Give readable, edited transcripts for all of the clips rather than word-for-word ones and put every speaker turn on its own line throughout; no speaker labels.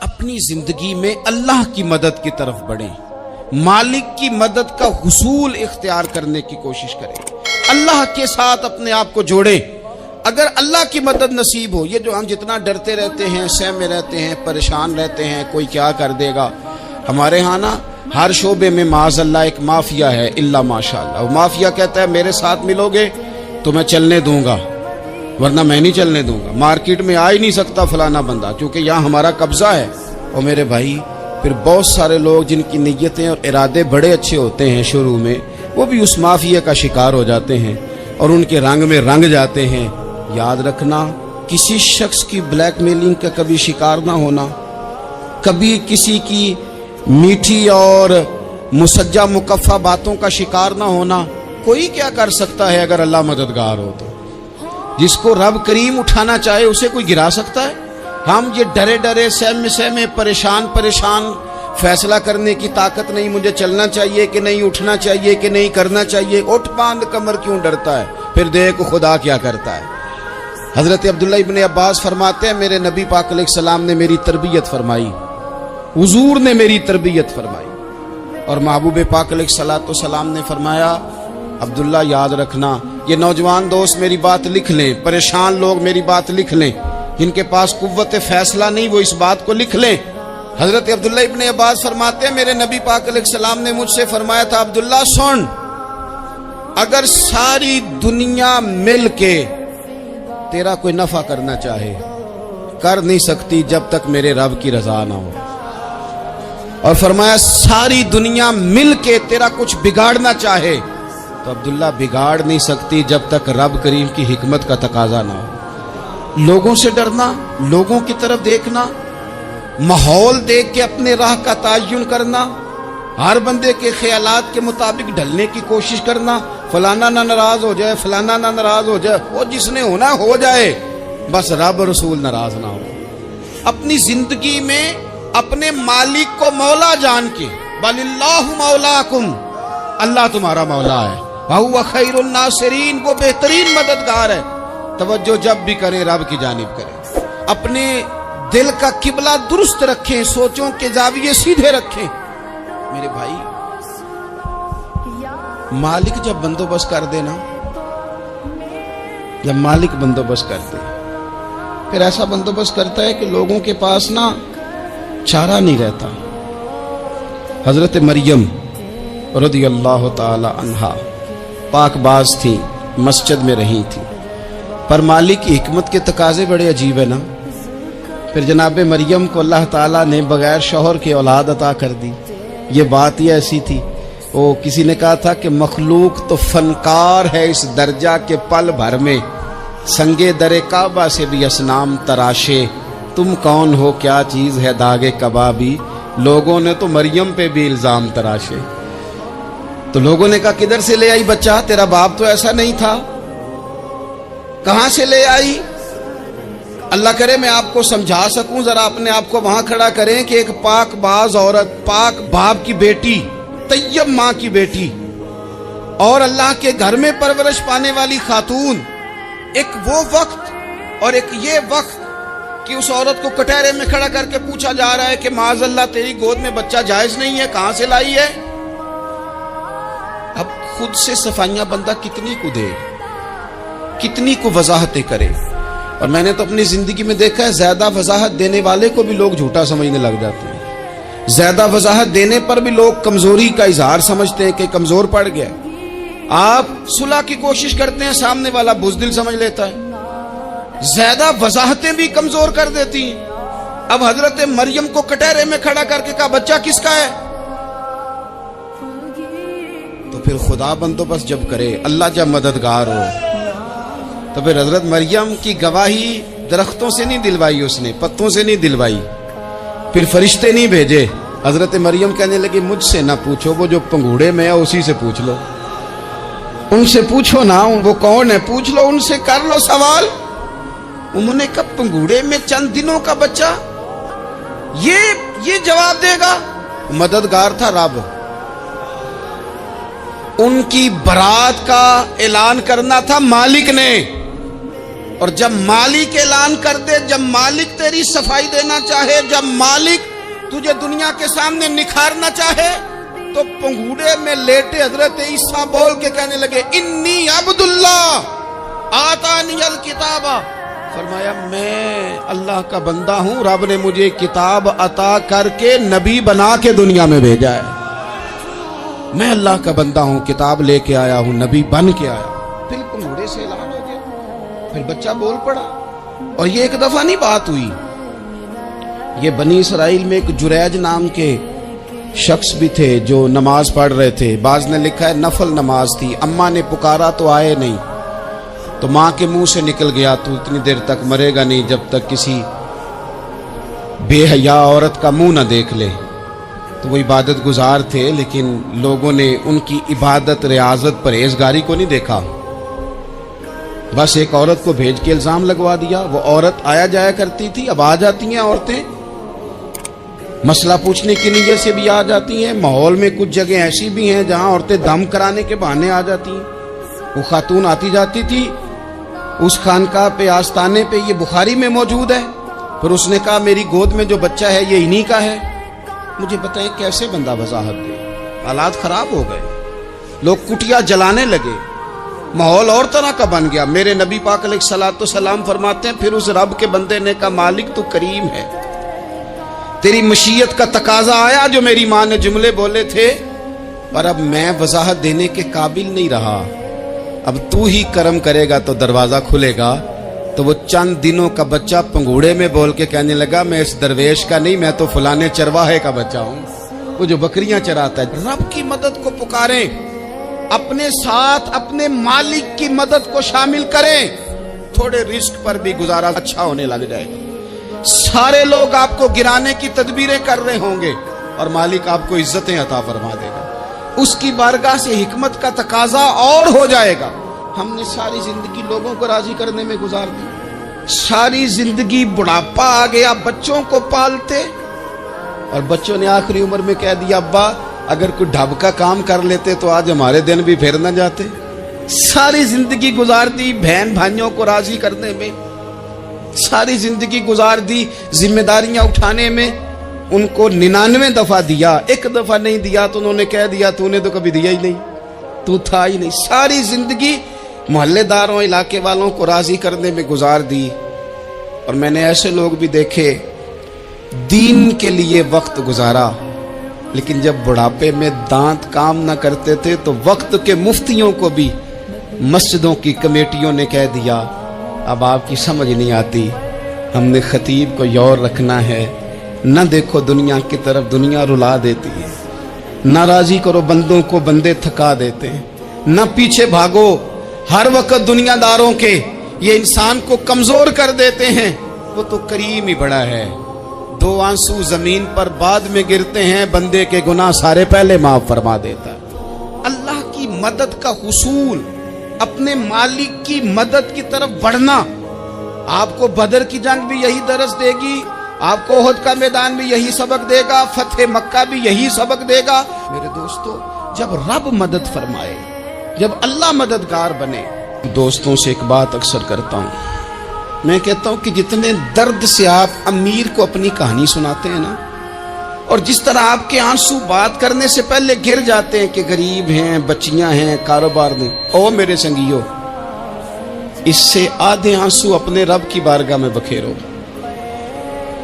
اپنی زندگی میں اللہ کی مدد کی طرف بڑھیں، مالک کی مدد کا حصول اختیار کرنے کی کوشش کریں، اللہ کے ساتھ اپنے آپ کو جوڑیں۔ اگر اللہ کی مدد نصیب ہو، یہ جو ہم جتنا ڈرتے رہتے ہیں، سہمے رہتے ہیں، پریشان رہتے ہیں کوئی کیا کر دے گا، ہمارے ہاں نا ہر شعبے میں معاذ اللہ ایک مافیا ہے، الا ماشاء اللہ۔ وہ مافیا کہتا ہے میرے ساتھ ملو گے تو میں چلنے دوں گا، ورنہ میں نہیں چلنے دوں گا، مارکیٹ میں آ ہی نہیں سکتا فلانا بندہ، کیونکہ یہاں ہمارا قبضہ ہے۔ اور میرے بھائی پھر بہت سارے لوگ جن کی نیتیں اور ارادے بڑے اچھے ہوتے ہیں شروع میں، وہ بھی اس مافیا کا شکار ہو جاتے ہیں اور ان کے رنگ میں رنگ جاتے ہیں۔ یاد رکھنا، کسی شخص کی بلیک میلنگ کا کبھی شکار نہ ہونا، کبھی کسی کی میٹھی اور مسجع مکفہ باتوں کا شکار نہ ہونا۔ کوئی کیا کر سکتا ہے اگر اللہ مددگار ہو تو؟ جس کو رب کریم اٹھانا چاہے اسے کوئی گرا سکتا ہے؟ ہم یہ ڈرے ڈرے سہمے پریشان فیصلہ کرنے کی طاقت نہیں، مجھے چلنا چاہیے کہ نہیں، اٹھنا چاہیے کہ نہیں، کرنا چاہیے، اٹھ باندھ کمر کیوں ڈرتا ہے؟ پھر دیکھ خدا کیا کرتا ہے۔ حضرت عبداللہ ابن عباس فرماتے ہیں میرے نبی پاک علیہ السلام نے میری تربیت فرمائی، حضور نے میری تربیت فرمائی، اور محبوب پاک علیہ السلام نے فرمایا عبداللہ یاد رکھنا، یہ نوجوان دوست میری بات لکھ لیں، پریشان لوگ میری بات لکھ لیں، جن کے پاس قوت فیصلہ نہیں وہ اس بات کو لکھ لیں۔ حضرت عبداللہ ابن عباس فرماتے ہیں میرے نبی پاک علیہ السلام نے مجھ سے فرمایا تھا عبداللہ سن، اگر ساری دنیا مل کے تیرا کوئی نفع کرنا چاہے کر نہیں سکتی جب تک میرے رب کی رضا نہ ہو، اور فرمایا ساری دنیا مل کے تیرا کچھ بگاڑنا چاہے تو عبداللہ بگاڑ نہیں سکتی جب تک رب کریم کی حکمت کا تقاضا نہ ہو۔ لوگوں سے ڈرنا، لوگوں کی طرف دیکھنا، ماحول دیکھ کے اپنے راہ کا تعین کرنا، ہر بندے کے خیالات کے مطابق ڈھلنے کی کوشش کرنا، فلانا نہ ناراض ہو جائے، فلانا نہ ناراض ہو جائے، وہ جس نے ہونا ہو جائے، بس رب رسول ناراض نہ ہو۔ اپنی زندگی میں اپنے مالک کو مولا جان کے، بل اللہ مولاکم، اللہ تمہارا مولا ہے، وَهُوَ خَيْرُ النَّاصِرِينَ، وہ بہترین مددگار ہے۔ توجہ جب بھی کریں رب کی جانب کریں، اپنے دل کا قبلہ درست رکھیں، سوچوں کے زاویے سیدھے رکھیں۔ میرے بھائی مالک جب بندوبست کر دے نا، جب مالک بندوبست کر دے پھر ایسا بندوبست کرتا ہے کہ لوگوں کے پاس نا چارہ نہیں رہتا۔ حضرت مریم رضی اللہ تعالی عنہا پاک باز تھی، مسجد میں رہی تھی، پر مالک کی حکمت کے تقاضے بڑے عجیب ہے نا۔ پھر جناب مریم کو اللہ تعالیٰ نے بغیر شوہر کے اولاد عطا کر دی۔ یہ بات ہی ایسی تھی، وہ کسی نے کہا تھا کہ مخلوق تو فنکار ہے اس درجہ کے پل بھر میں سنگے در کعبہ سے بھی اصنام تراشے، تم کون ہو کیا چیز ہے داغے کبابی، لوگوں نے تو مریم پہ بھی الزام تراشے۔ تو لوگوں نے کہا کدھر سے لے آئی بچہ، تیرا باپ تو ایسا نہیں تھا، کہاں سے لے آئی؟ اللہ کرے میں آپ کو سمجھا سکوں، ذرا اپنے آپ کو وہاں کھڑا کریں کہ ایک پاک باز عورت، پاک باپ کی بیٹی، طیب ماں کی بیٹی، اور اللہ کے گھر میں پرورش پانے والی خاتون، ایک وہ وقت اور ایک یہ وقت کہ اس عورت کو کٹہرے میں کھڑا کر کے پوچھا جا رہا ہے کہ معاذ اللہ تیری گود میں بچہ جائز نہیں ہے، کہاں سے لائی ہے؟ اب خود سے صفائیاں بندہ کتنی کو دے، کتنی کو وضاحتیں کرے۔ اور میں نے تو اپنی زندگی میں دیکھا ہے زیادہ وضاحت دینے والے کو بھی لوگ جھوٹا سمجھنے لگ جاتے ہیں، زیادہ وضاحت دینے پر بھی لوگ کمزوری کا اظہار سمجھتے ہیں کہ کمزور پڑ گیا۔ آپ صلح کی کوشش کرتے ہیں، سامنے والا بزدل سمجھ لیتا ہے، زیادہ وضاحتیں بھی کمزور کر دیتی ہیں۔ اب حضرت مریم کو کٹہرے میں کھڑا کر کے کہا بچہ کس کا ہے؟ تو پھر خدا بندوبست جب کرے، اللہ جب مددگار ہو، تو پھر حضرت مریم کی گواہی درختوں سے نہیں دلوائی، اس نے پتوں سے نہیں دلوائی، پھر فرشتے نہیں بھیجے۔ حضرت مریم کہنے لگی مجھ سے نہ پوچھو، وہ جو پنگوڑے میں ہے اسی سے پوچھ لو، ان سے پوچھو نا وہ کون ہے، پوچھ لو ان سے، کر لو سوال۔ انہوں نے کہا پنگوڑے میں چند دنوں کا بچہ، یہ جواب دے گا؟ مددگار تھا رب، ان کی برات کا اعلان کرنا تھا مالک نے، اور جب مالک اعلان کر دے، جب مالک تیری صفائی دینا چاہے، جب مالک تجھے دنیا کے سامنے نکھارنا چاہے، تو پنگوڑے میں لیٹے حضرت عیسیٰ بول کے کہنے لگے انی عبداللہ آتانی الکتاب، فرمایا میں اللہ کا بندہ ہوں، رب نے مجھے کتاب عطا کر کے نبی بنا کے دنیا میں بھیجا ہے، میں اللہ کا بندہ ہوں، کتاب لے کے آیا ہوں، نبی بن کے آیا ہوں۔ پھر پنگوڑے سے اعلان ہو گیا، پھر بچہ بول پڑا۔ اور یہ ایک دفعہ نہیں بات ہوئی، یہ بنی اسرائیل میں ایک جریج نام کے شخص بھی تھے جو نماز پڑھ رہے تھے، بعض نے لکھا ہے نفل نماز تھی، اماں نے پکارا تو آئے نہیں، تو ماں کے منہ سے نکل گیا تو اتنی دیر تک مرے گا نہیں جب تک کسی بے حیا عورت کا منہ نہ دیکھ لے۔ تو وہ عبادت گزار تھے، لیکن لوگوں نے ان کی عبادت، ریاضت، پرہیزگاری کو نہیں دیکھا، بس ایک عورت کو بھیج کے الزام لگوا دیا۔ وہ عورت آیا جایا کرتی تھی، اب آ جاتی ہیں عورتیں، مسئلہ پوچھنے کی نیت سے بھی آ جاتی ہیں۔ ماحول میں کچھ جگہ ایسی بھی ہیں جہاں عورتیں دم کرانے کے بہانے آ جاتی ہیں۔ وہ خاتون آتی جاتی تھی، اس خانقاہ پہ، آستانے پہ، یہ بخاری میں موجود ہے، پھر اس نے کہا میری گود میں جو بچہ ہے یہ انہی کا ہے۔ مجھے بتائیں کیسے بندہ وضاحت دے؟ حالات خراب ہو گئے، لوگ کٹیا جلانے لگے، ماحول اور طرح کا بن گیا۔ میرے نبی پاک علیہ الصلوۃ والسلام فرماتے ہیں پھر اس رب کے بندے نے کہا مالک تو کریم ہے، تیری مشیت کا تقاضا آیا جو میری ماں نے جملے بولے تھے، پر اب میں وضاحت دینے کے قابل نہیں رہا، اب تو ہی کرم کرے گا تو دروازہ کھلے گا۔ تو وہ چند دنوں کا بچہ پنگوڑے میں بول کے کہنے لگا میں اس درویش کا نہیں، میں تو فلانے چرواہے کا بچہ ہوں، وہ جو بکریاں چراتا ہے۔ رب کی مدد کو پکاریں، اپنے ساتھ اپنے مالک کی مدد کو شامل کریں، تھوڑے رزق پر بھی گزارا اچھا ہونے لگ جائے گا۔ سارے لوگ آپ کو گرانے کی تدبیریں کر رہے ہوں گے اور مالک آپ کو عزتیں عطا فرما دے گا، اس کی بارگاہ سے حکمت کا تقاضا اور ہو جائے گا۔ ہم نے ساری زندگی لوگوں کو راضی کرنے میں گزار دی، ساری زندگی بڑھاپا آ گیا بچوں کو پالتے، اور بچوں نے آخری عمر میں کہہ دیا ابا اگر کوئی ڈھب کا کام کر لیتے تو آج ہمارے دن بھی پھر نہ جاتے۔ ساری زندگی گزار دی بہن بھائیوں کو راضی کرنے میں، ساری زندگی گزار دی ذمہ داریاں اٹھانے میں، ان کو 99 دفعہ دیا، ایک دفعہ نہیں دیا تو انہوں نے کہہ دیا تو نے تو کبھی دیا ہی نہیں، تو تھا ہی نہیں۔ ساری زندگی محلے داروں، علاقے والوں کو راضی کرنے میں گزار دی۔ اور میں نے ایسے لوگ بھی دیکھے دین کے لیے وقت گزارا، لیکن جب بڑھاپے میں دانت کام نہ کرتے تھے تو وقت کے مفتیوں کو بھی مسجدوں کی کمیٹیوں نے کہہ دیا اب آپ کی سمجھ نہیں آتی، ہم نے خطیب کو یور رکھنا ہے، نہ دیکھو دنیا کی طرف، دنیا رلا دیتی ہے، نہ راضی کرو بندوں کو، بندے تھکا دیتے ہیں، نہ پیچھے بھاگو ہر وقت دنیا داروں کے، یہ انسان کو کمزور کر دیتے ہیں۔ وہ تو کریم ہی بڑا ہے، 2 آنسو زمین پر بعد میں گرتے ہیں، بندے کے گناہ سارے پہلے معاف فرما دیتا ہے۔ اللہ کی مدد کا حصول، اپنے مالک کی مدد کی طرف بڑھنا، آپ کو بدر کی جنگ بھی یہی درس دے گی، آپ کو احد کا میدان بھی یہی سبق دے گا، فتح مکہ بھی یہی سبق دے گا۔ میرے دوستو جب رب مدد فرمائے، جب اللہ مددگار بنے، دوستوں سے ایک بات اکثر کرتا ہوں، میں کہتا ہوں کہ جتنے درد سے آپ امیر کو اپنی کہانی سناتے ہیں نا، اور جس طرح آپ کے آنسو بات کرنے سے پہلے گر جاتے ہیں کہ غریب ہیں، بچیاں ہیں، کاروبار نہیں، او میرے سنگیو، اس سے آدھے آنسو اپنے رب کی بارگاہ میں بکھیرو،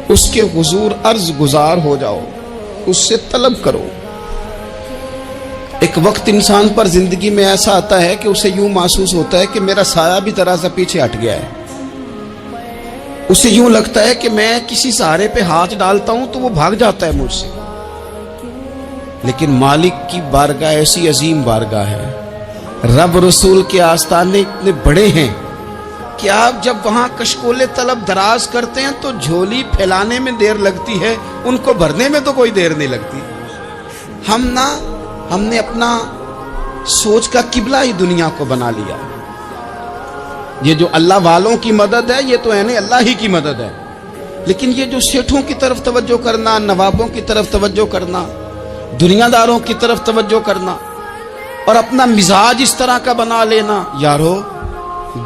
اس کے حضور عرض گزار ہو جاؤ، اس سے طلب کرو۔ ایک وقت انسان پر زندگی میں ایسا آتا ہے کہ اسے یوں محسوس ہوتا ہے کہ میرا سایہ بھی ذرا سا پیچھے ہٹ گیا ہے، اسے یوں لگتا ہے کہ میں کسی سہارے پہ ہاتھ ڈالتا ہوں تو وہ بھاگ جاتا ہے مجھ سے، لیکن مالک کی بارگاہ ایسی عظیم بارگاہ ہے، رب رسول کے آستانے اتنے بڑے ہیں کہ آپ جب وہاں کشکول طلب دراز کرتے ہیں تو جھولی پھیلانے میں دیر لگتی ہے، ان کو بھرنے میں تو کوئی دیر نہیں لگتی۔ ہم نے اپنا سوچ کا قبلہ ہی دنیا کو بنا لیا۔ یہ جو اللہ والوں کی مدد ہے یہ تو یعنی اللہ ہی کی مدد ہے، لیکن یہ جو سیٹھوں کی طرف توجہ کرنا، نوابوں کی طرف توجہ کرنا، دنیا داروں کی طرف توجہ کرنا، اور اپنا مزاج اس طرح کا بنا لینا، یارو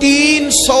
300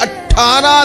18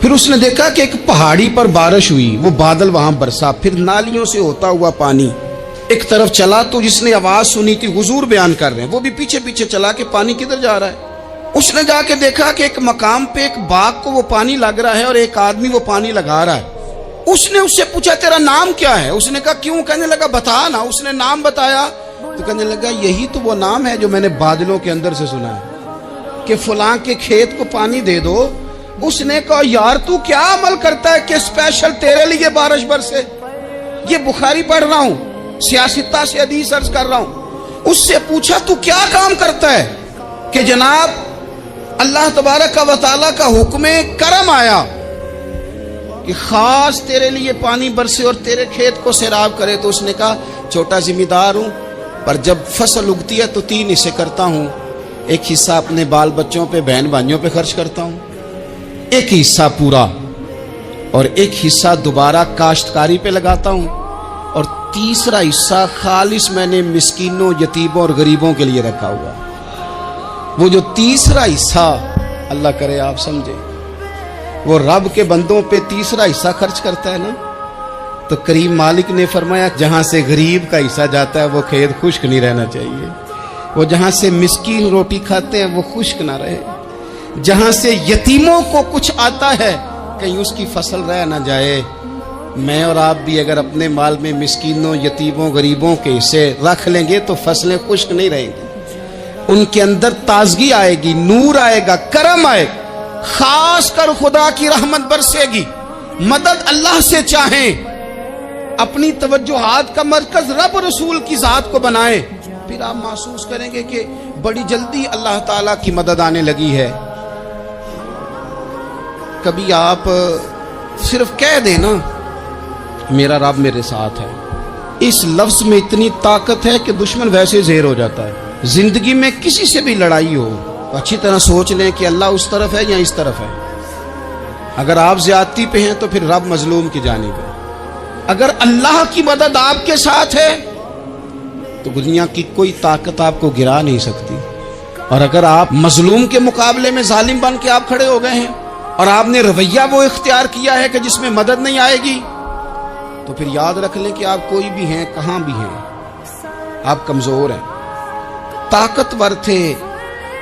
پھر اس نے دیکھا کہ ایک پہاڑی پر بارش ہوئی, وہ بادل وہاں برسا, پھر نالیوں سے ہوتا ہوا پانی ایک طرف چلا. تو جس نے آواز سنی تھی, حضور بیان کر رہے ہیں, وہ بھی پیچھے پیچھے چلا کہ پانی کدھر جا رہا ہے. اس نے جا کے دیکھا کہ ایک مقام پہ ایک باغ کو وہ پانی لگ رہا ہے اور ایک آدمی وہ پانی لگا رہا ہے. اس نے اس سے پوچھا تیرا نام کیا ہے؟ اس نے کہا کیوں؟ کہنے لگا بتا نا. اس نے نام بتایا تو کہنے لگا یہی تو وہ نام ہے جو میں نے بادلوں کے اندر سے سنا ہے کہ فلاں کے کھیت کو پانی دے دو. اس نے کہا یار تو کیا عمل کرتا ہے کہ اسپیشل تیرے لیے بارش برسے؟ یہ بخاری پڑھ رہا ہوں, سیاستہ سے حدیث عرض کر رہا ہوں. اس سے پوچھا تو کیا کام کرتا ہے کہ جناب اللہ تبارک و تعالیٰ کا حکم کرم آیا کہ خاص تیرے لیے پانی برسے اور تیرے کھیت کو سیراب کرے. تو اس نے کہا چھوٹا ذمہ دار ہوں, پر جب فصل اگتی ہے تو 3 حصے کرتا ہوں. ایک حصہ اپنے بال بچوں پہ, بہن بھائیوں پہ خرچ کرتا ہوں, ایک حصہ پورا, اور ایک حصہ دوبارہ کاشتکاری پہ لگاتا ہوں, اور تیسرا حصہ خالص میں نے مسکینوں, یتیموں اور غریبوں کے لیے رکھا ہوا. وہ جو تیسرا حصہ, اللہ کرے آپ سمجھے, وہ رب کے بندوں پہ تیسرا حصہ خرچ کرتا ہے نا, تو کریم مالک نے فرمایا جہاں سے غریب کا حصہ جاتا ہے وہ کھیت خشک نہیں رہنا چاہیے. وہ جہاں سے مسکین روٹی کھاتے ہیں وہ خشک نہ رہے. جہاں سے یتیموں کو کچھ آتا ہے کہیں اس کی فصل رہ نہ جائے. میں اور آپ بھی اگر اپنے مال میں مسکینوں, یتیموں, غریبوں کے حصے رکھ لیں گے تو فصلیں خشک نہیں رہیں گی. ان کے اندر تازگی آئے گی, نور آئے گا, کرم آئے گا, خاص کر خدا کی رحمت برسے گی. مدد اللہ سے چاہیں, اپنی توجہات کا مرکز رب رسول کی ذات کو بنائیں, پھر آپ محسوس کریں گے کہ بڑی جلدی اللہ تعالیٰ کی مدد آنے لگی ہے. کبھی آپ صرف کہہ دیں نا میرا رب میرے ساتھ ہے, اس لفظ میں اتنی طاقت ہے کہ دشمن ویسے زہر ہو جاتا ہے. زندگی میں کسی سے بھی لڑائی ہو تو اچھی طرح سوچ لیں کہ اللہ اس طرف ہے یا اس طرف ہے. اگر آپ زیادتی پہ ہیں تو پھر رب مظلوم کی جانب ہے. اگر اللہ کی مدد آپ کے ساتھ ہے تو دنیا کی کوئی طاقت آپ کو گرا نہیں سکتی. اور اگر آپ مظلوم کے مقابلے میں ظالم بن کے آپ کھڑے ہو گئے ہیں اور آپ نے رویہ وہ اختیار کیا ہے کہ جس میں مدد نہیں آئے گی, تو پھر یاد رکھ لیں کہ آپ کوئی بھی ہیں, کہاں بھی ہیں, آپ کمزور ہیں. طاقتور تھے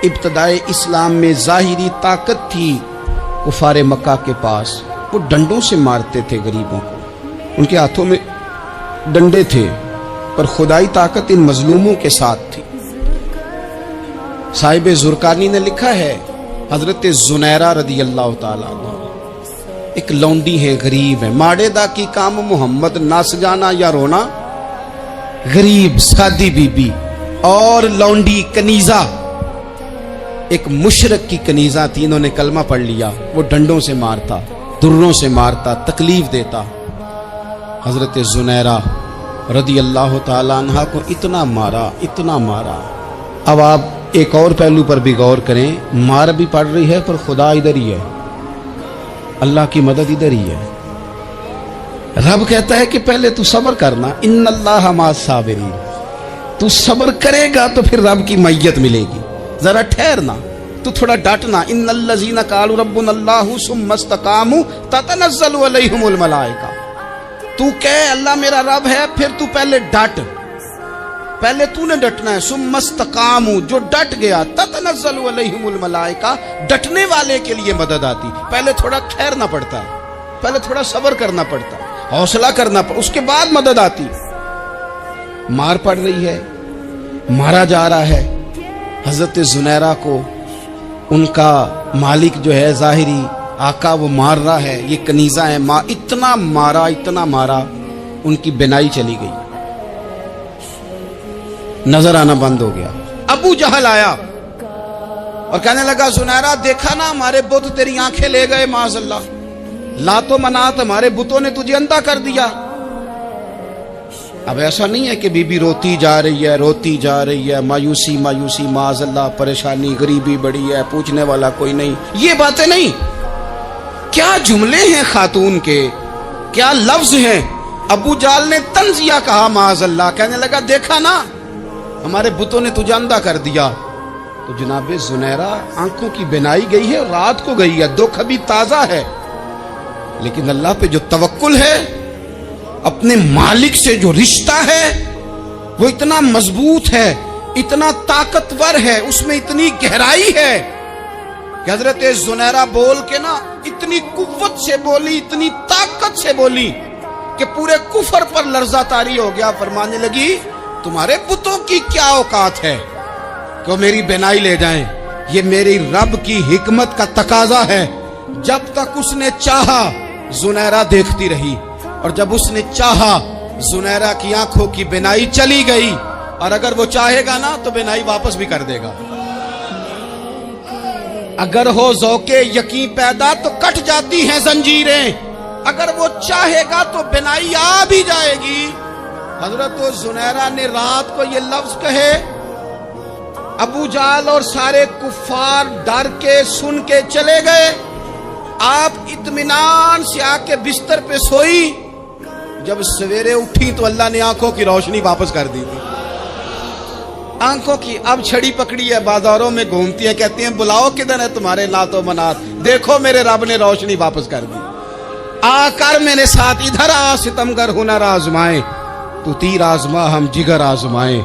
ابتدائے اسلام میں, ظاہری طاقت تھی کفار مکہ کے پاس, وہ ڈنڈوں سے مارتے تھے غریبوں کو, ان کے ہاتھوں میں ڈنڈے تھے, پر خدائی طاقت ان مظلوموں کے ساتھ تھی. صاحب زرقانی نے لکھا ہے, حضرت زنیرہ رضی اللہ تعالیٰ عنہ ایک لونڈی ہے, غریب ہے, ماڑے دا کی کام محمد, نس جانا یا رونا, غریب سادی بی بی اور لونڈی کنیزہ, ایک مشرک کی کنیزہ تھی, انہوں نے کلمہ پڑھ لیا. وہ ڈنڈوں سے مارتا, دروں سے مارتا, تکلیف دیتا. حضرت زنیرہ رضی اللہ تعالیٰ عنہ کو اتنا مارا, اتنا مارا. اب آپ ایک اور پہلو پر بھی غور کریں, مار بھی پڑ رہی ہے پر خدا ادھر ہی ہے, اللہ کی مدد ادھر ہی ہے. رب کہتا ہے کہ پہلے تو صبر کرنا, ان اللہ مع الصابرین, تو صبر کرے گا تو پھر رب کی معیت ملے گی. ذرا ٹھہرنا, تو تھوڑا ڈٹنا. ان الذین قالوا ربنا اللہ ثم استقاموا تتنزل علیہم الملائکہ, تو کہے اللہ میرا رب ہے, پھر تو پہلے ڈٹ, پہلے تو نے ڈٹنا ہے. ثم استقاموا, جو ڈٹ گیا, تتنزل علیہم الملائکہ, ڈٹنے والے کے لیے مدد آتی. پہلے تھوڑا ٹھہرنا پڑتا ہے, پہلے تھوڑا صبر کرنا پڑتا ہے, حوصلہ کرنا پڑتا, اس کے بعد مدد آتی. مار پڑ رہی ہے, مارا جا رہا ہے. حضرت زنیرہ کو ان کا مالک جو ہے ظاہری آقا وہ مار رہا ہے, یہ کنیزہ ہے, اتنا مارا, اتنا مارا, ان کی بینائی چلی گئی, نظر آنا بند ہو گیا. ابو جہل آیا اور کہنے لگا زنیرہ دیکھا نا ہمارے بت تیری آنکھیں لے گئے, معاذ اللہ, لات و منات ہمارے بتوں نے تجھے اندھا کر دیا. اب ایسا نہیں ہے کہ بی بی روتی جا رہی ہے, روتی جا رہی ہے, مایوسی مایوسی, معاذ اللہ, پریشانی, غریبی بڑی ہے, پوچھنے والا کوئی نہیں, یہ باتیں نہیں. کیا جملے ہیں خاتون کے, کیا لفظ ہیں. ابو جال نے تنزیہ کہا, معاذ اللہ, کہنے لگا دیکھا نا ہمارے بتوں نے تجھے اندھا کر دیا. تو جناب زنیرہ آنکھوں کی بینائی گئی ہے، رات کو گئی ہے، دکھ ابھی تازہ ہے، لیکن اللہ پہ جو توکل ہے، اپنے مالک سے جو رشتہ ہے وہ اتنا مضبوط ہے، اتنا طاقتور ہے، اس میں اتنی گہرائی ہے کہ حضرت زنیرہ بول کے نا اتنی قوت سے بولی، اتنی طاقت سے بولی کہ پورے کفر پر لرزہ طاری ہو گیا۔ فرمانے لگی تمہارے بتوں کی کیا اوقات ہے کہ وہ میری بینائی لے جائیں، یہ میری رب کی حکمت کا تقاضا ہے۔ جب تک اس نے چاہا زنیرہ دیکھتی رہی، اور جب اس نے چاہا زنیرہ کی آنکھوں کی بینائی چلی گئی، اور اگر وہ چاہے گا نا تو بینائی واپس بھی کر دے گا۔ اگر ہو ذوق یقین پیدا تو کٹ جاتی ہیں زنجیریں، اگر وہ چاہے گا تو بینائی آ بھی جائے گی۔ حضرت زنیرہ نے رات کو یہ لفظ کہے، ابو جہل اور سارے کفار ڈر کے سن کے چلے گئے، آپ اطمینان سے آ کے بستر پہ سوئی۔ جب سویرے اٹھی تو اللہ نے آنکھوں کی روشنی واپس کر دی تھی۔ آنکھوں کی اب چھڑی پکڑی ہے، بازاروں میں گھومتی ہے، کہتی ہیں بلاؤ کدھر ہے تمہارے لات و منات، دیکھو میرے رب نے روشنی واپس کر دی۔ آ کر میرے ساتھ ادھر آ، ستمگر ہنر آزمائے، تو تیر آزما ہم جگر آزمائے۔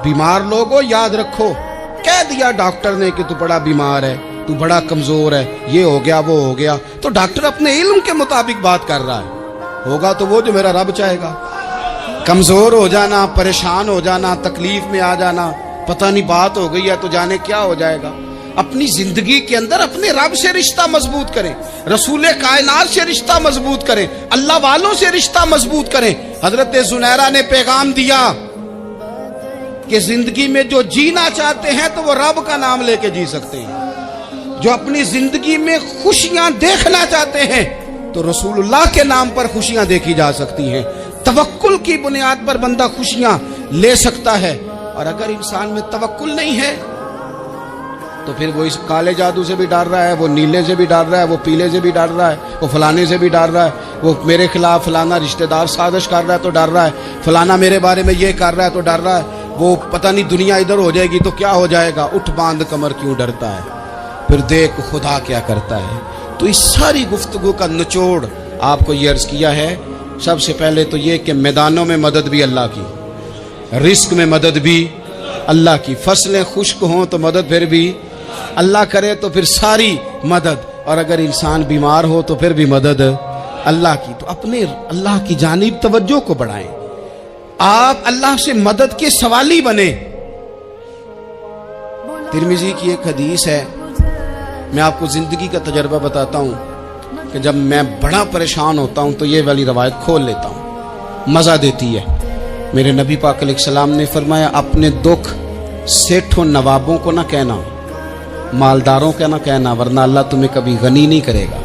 بیمار لوگوں یاد رکھو، کہہ دیا ڈاکٹر نے کہ تو بڑا بیمار ہے، تو بڑا کمزور ہے، یہ ہو گیا وہ ہو گیا، تو ڈاکٹر اپنے علم کے مطابق بات کر رہا ہے، ہوگا تو وہ جو میرا رب چاہے گا۔ کمزور ہو جانا، پریشان ہو جانا، تکلیف میں آ جانا، پتہ نہیں بات ہو گئی ہے تو جانے کیا ہو جائے گا۔ اپنی زندگی کے اندر اپنے رب سے رشتہ مضبوط کریں، رسول کائنات سے رشتہ مضبوط کریں، اللہ والوں سے رشتہ مضبوط کریں۔ حضرت زنیرہ نے پیغام دیا کہ زندگی میں جو جینا چاہتے ہیں تو وہ رب کا نام لے کے جی سکتے ہیں، جو اپنی زندگی میں خوشیاں دیکھنا چاہتے ہیں تو رسول اللہ کے نام پر خوشیاں دیکھی جا سکتی ہیں۔ توکل کی بنیاد پر بندہ خوشیاں لے سکتا ہے، اور اگر انسان میں توکل نہیں ہے تو پھر وہ اس کالے جادو سے بھی ڈر رہا ہے، وہ نیلے سے بھی ڈر رہا ہے، وہ پیلے سے بھی ڈر رہا ہے، وہ فلانے سے بھی ڈر رہا ہے، وہ میرے خلاف فلانا رشتہ دار سازش کر رہا ہے تو ڈر رہا ہے، فلانا میرے بارے میں یہ کر رہا ہے تو ڈر رہا ہے، وہ پتہ نہیں دنیا ادھر ہو جائے گی تو کیا ہو جائے گا، اٹھ باندھ کمر کیوں ڈرتا ہے، پھر دیکھ خدا کیا کرتا ہے۔ تو اس ساری گفتگو کا نچوڑ آپ کو یہ عرض کیا ہے، سب سے پہلے تو یہ کہ میدانوں میں مدد بھی اللہ کی، رزق میں مدد بھی اللہ کی، فصلیں خشک ہوں تو مدد پھر بھی اللہ کرے، تو پھر ساری مدد، اور اگر انسان بیمار ہو تو پھر بھی مدد اللہ کی۔ تو اپنے اللہ کی جانب توجہ کو بڑھائیں، آپ اللہ سے مدد کے سوالی بنیں۔ ترمذی کی ایک حدیث ہے، میں آپ کو زندگی کا تجربہ بتاتا ہوں کہ جب میں بڑا پریشان ہوتا ہوں تو یہ والی روایت کھول لیتا ہوں، مزہ دیتی ہے۔ میرے نبی پاک علیہ السلام نے فرمایا اپنے دکھ سیٹھوں نوابوں کو نہ کہنا، مالداروں کا نہ کہنا، ورنہ اللہ تمہیں کبھی غنی نہیں کرے گا۔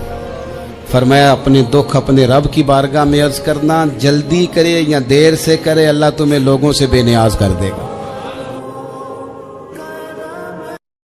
فرمایا اپنے دکھ اپنے رب کی بارگاہ میں عرض کرنا، جلدی کرے یا دیر سے کرے اللہ تمہیں لوگوں سے بے نیاز کر دے گا۔